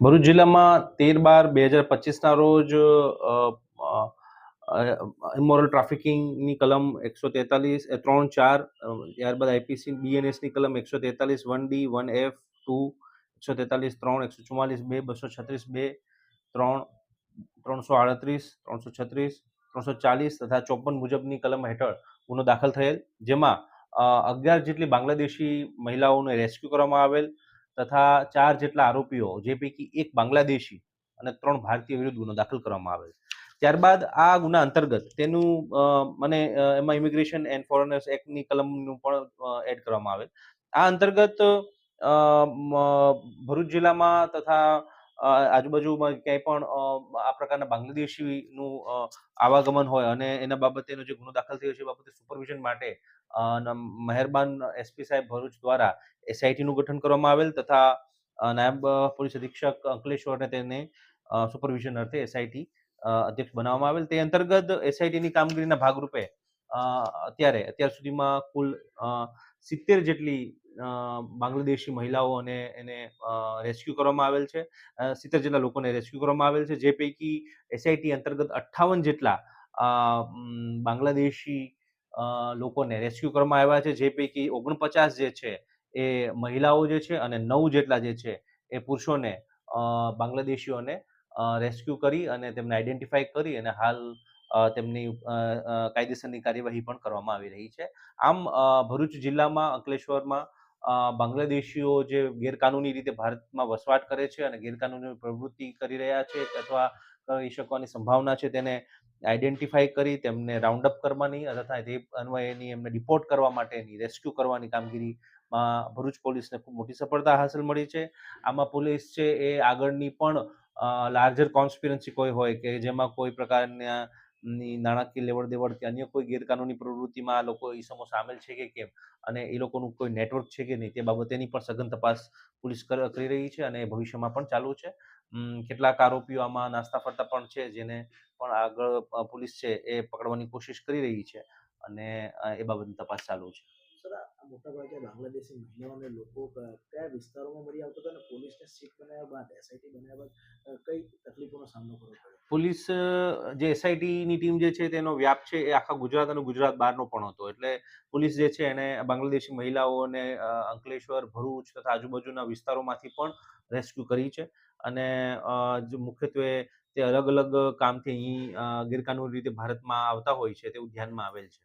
ભરૂચ જિલ્લામાં 13/12/2025ના રોજ ઇમોરલ ટ્રાફિકિંગની કલમ 143 3-4, ત્યારબાદ આઈપીસી બીએનએસની કલમ 143 1D 1F 2 143 3 144 2 236 2 3 338 336 340 તથા 54 મુજબની કલમ હેઠળ ગુનો દાખલ થયેલ, જેમાં 11 જેટલી બાંગ્લાદેશી મહિલાઓને રેસ્ક્યુ કરવામાં આવેલ તથા 4 જેટલા આરોપીઓ, જે પૈકી 1 બાંગ્લાદેશી અને 3 ભારતીય વિરુદ્ધ ગુનો દાખલ કરવામાં આવેલ. ત્યારબાદ આ ગુના અંતર્ગત તેનું એમાં ઇમિગ્રેશન એન્ડ ફોરેનર્સ એક્ટની કલમનું પણ એડ કરવામાં આવેલ. આ અંતર્ગત ભરૂચ જિલ્લામાં તથા આજુબાજુમાં ક્યાંય પણ આ પ્રકારના બાંગ્લાદેશીનું આવાગમન હોય અને એના બાબતેનો જે ગુનો દાખલ થયો છે એ બાબતે સુપરવિઝન માટે મહેરબાન એસપી સાહેબ ભરૂચ દ્વારા એસઆઈટીનું ગઠન કરવામાં આવેલ તથા નાયબ પોલીસ અધિક્ષક અંકલેશ્વરને તેને સુપરવિઝન અર્થે એસઆઈટી અધ્યક્ષ બનાવવામાં આવેલ. તે અંતર્ગત એસઆઈટીની કામગીરીના ભાગરૂપે અત્યાર સુધીમાં કુલ 70 જેટલી બાંગ્લાદેશી મહિલાઓ અને એને રેસ્ક્યુ કરવામાં આવેલ છે. 70 જેટલા લોકોને રેસ્ક્યુ કરવામાં આવેલ છે, જે પૈકી એસઆઈટી અંતર્ગત 58 જેટલા બાંગ્લાદેશી લોકોને રેસ્ક્યુ કરવામાં આવ્યા છે, જે પૈકી 49 જે છે એ મહિલાઓ જે છે અને 9 જેટલા જે છે એ પુરુષોને બાંગ્લાદેશીઓને રેસ્ક્યુ કરી અને તેમને આઈડેન્ટિફાઈ કરી અને હાલ તેમની કાયદેસરની કાર્યવાહી પણ કરવામાં આવી રહી છે. આમ ભરૂચ જિલ્લામાં અંકલેશ્વરમાં બાંગ્લાદેશીઓ જે ગેરકાનૂની રીતે ભારતમાં વસવાટ કરે છે અને ગેરકાનૂની પ્રવૃત્તિ કરી રહ્યા છે અથવા કરી શકવાની સંભાવના છે, તેને આઈડેન્ટિફાઈ કરી તેમને રાઉન્ડ અપ કરવાની તથા તે અન્વયેની એમને રિપોર્ટ કરવા માટેની રેસ્ક્યુ કરવાની કામગીરીમાં ભરૂચ પોલીસને ખૂબ મોટી સફળતા હાંસલ મળી છે. આમાં પોલીસ છે એ આગળની પણ લાર્જર કોન્સ્પિરન્સી કોઈ હોય કે જેમાં કોઈ પ્રકારના નાણાકીય લેવડ દેવડ કે અન્ય કોઈ ગેરકાનૂની પ્રવૃત્તિમાં આ લોકો ઈસમો સામેલ છે કે કેમ અને એ લોકોનું કોઈ નેટવર્ક છે કે નહીં તે બાબતેની પણ સઘન તપાસ પોલીસ કરી રહી છે અને ભવિષ્યમાં પણ ચાલુ છે. કેટલાક આરોપીઓ આમાં નાસ્તા ફરતા પણ છે, જેને પણ આગળ પોલીસ છે એ પકડવાની કોશિશ કરી રહી છે અને એ બાબતની તપાસ ચાલુ છે. સર, આ મોટાભાગે બાંગ્લાદેશી મહિલાઓ અને લોકો કયા વિસ્તારોમાં મળી આવતા હતા અને પોલીસને સીટ બનાવ્યા બાદ એસઆઈટી બનાવ્યા બાદ કઈ તકલીફોનો સામનો કરવો પડ્યો? પોલીસ જે એસઆઈટીની ટીમ જે છે તેનો વ્યાપ છે એ આખા ગુજરાત અને ગુજરાત બહારનો પણ હતો, એટલે પોલીસ જે છે એને બાંગ્લાદેશી મહિલાઓને અંકલેશ્વર, ભરૂચ તથા આજુબાજુના વિસ્તારોમાંથી પણ રેસ્ક્યુ કરી છે અને જે મુખ્યત્વે તે અલગ અલગ કામથી અહીં ગેરકાનૂની રીતે ભારતમાં આવતા હોય છે તેવું ધ્યાનમાં આવેલ છે.